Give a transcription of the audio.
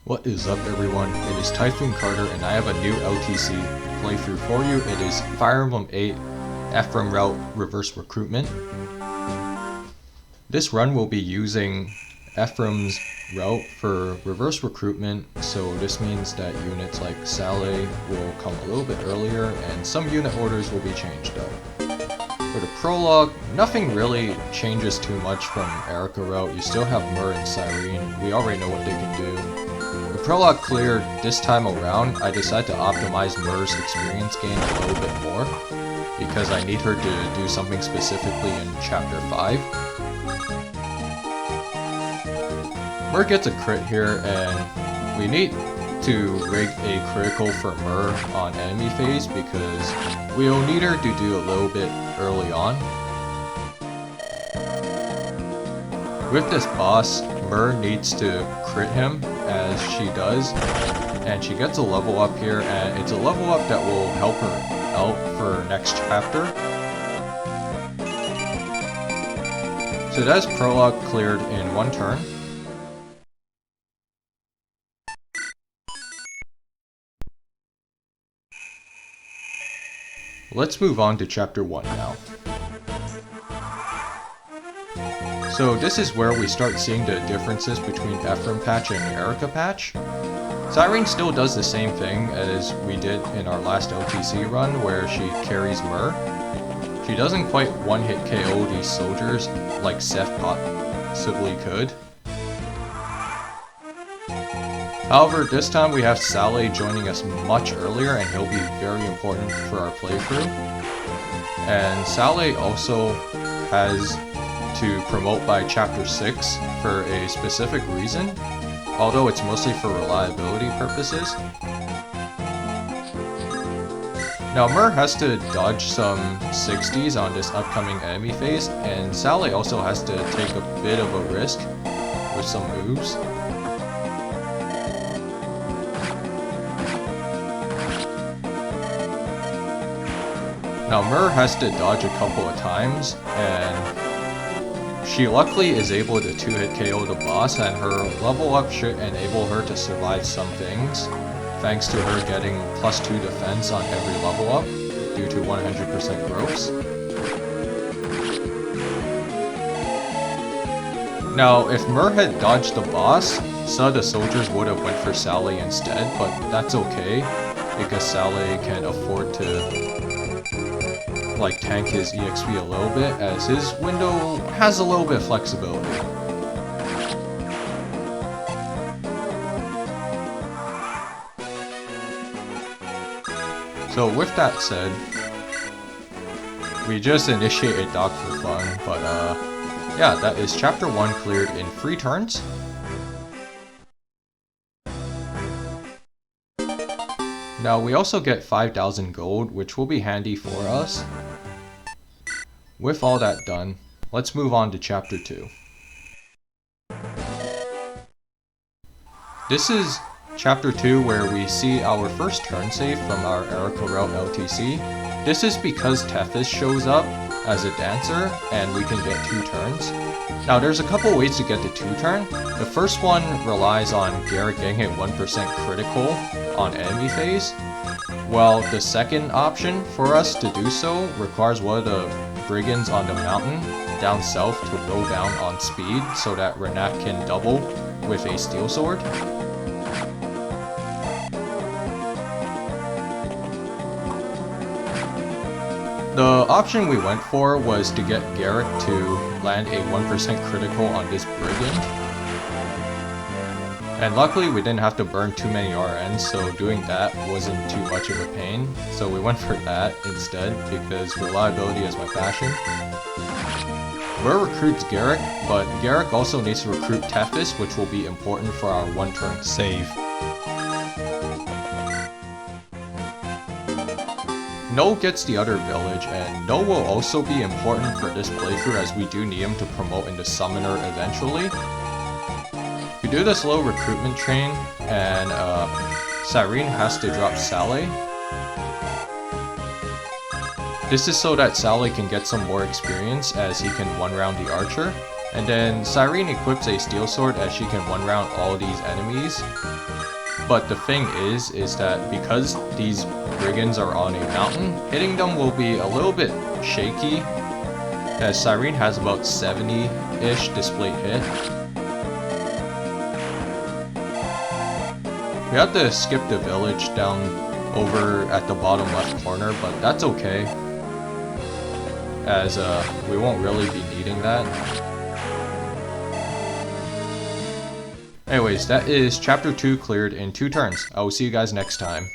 What is up everyone, it is Typhoon Carter and I have a new LTC playthrough for you. It is Fire Emblem 8 Ephraim route reverse recruitment. This run will be using Ephraim's route for reverse recruitment, so this means that units like Saleh will come a little bit earlier and some unit orders will be changed up. For the prologue, nothing really changes too much from Erica route. You still have Myrrh and Syrene, we already know what they can do. The prologue cleared this time around, I decided to optimize Myrrh's experience gain a little bit more because I need her to do something specifically in Chapter 5. Myrrh gets a crit here and we need to rig a critical for Myrrh on enemy phase because we'll need her to do a little bit early on. With this boss, Myrrh needs to crit him as she does, and she gets a level up here, and it's a level up that will help her out for next chapter. So that's prologue cleared in one turn. Let's move on to chapter 1 now. So this is where we start seeing the differences between Ephraim patch and Erica patch. Syrene still does the same thing as we did in our last LTC run where she carries Myrrh. She doesn't quite one-hit KO these soldiers like Seth possibly could. However, this time we have Saleh joining us much earlier and he'll be very important for our playthrough. And Saleh also has to promote by chapter 6 for a specific reason, although it's mostly for reliability purposes. Now Myrrh has to dodge some 60s on this upcoming enemy phase, and Saleh also has to take a bit of a risk with some moves. Now Myrrh has to dodge a couple of times, and she luckily is able to 2-hit KO the boss, and her level up should enable her to survive some things, thanks to her getting +2 defense on every level up, due to 100% growths. Now, if Myrrh had dodged the boss, some of the soldiers would have went for Saleh instead, but that's okay, because Saleh can afford to tank his EXP a little bit, as his window has a little bit of flexibility. So with that said, we just initiated Doc for fun, but yeah, that is chapter 1 cleared in 3 turns. Now we also get 5,000 gold, which will be handy for us. With all that done, let's move on to chapter 2. This is chapter 2 where we see our first turn save from our Erica route LTC. This is because Tethys shows up as a dancer and we can get 2 turns. Now there's a couple ways to get the 2 turn. The first one relies on Garrett getting hit 1% critical on enemy phase, while the second option for us to do so requires one of the Brigands on the mountain down south to go down on speed so that Rennac can double with a steel sword. The option we went for was to get Garrett to land a 1% critical on this Brigand. And luckily we didn't have to burn too many RNs, so doing that wasn't too much of a pain. So we went for that instead because reliability is my passion. Myrrh recruits Garrick, but Garrick also needs to recruit Tethys, which will be important for our 1-turn save. No gets the other village, and No will also be important for this playthrough as we do need him to promote into Summoner eventually. We do this low recruitment train, and Syrene has to drop Saleh. This is so that Saleh can get some more experience as he can one-round the archer, and then Syrene equips a steel sword as she can one-round all these enemies. But the thing is that because these Brigands are on a mountain, hitting them will be a little bit shaky, as Syrene has about 70-ish displayed hit. We have to skip the village down over at the bottom left corner, but that's okay, as we won't really be needing that. Anyways, that is chapter 2 cleared in 2 turns. I will see you guys next time.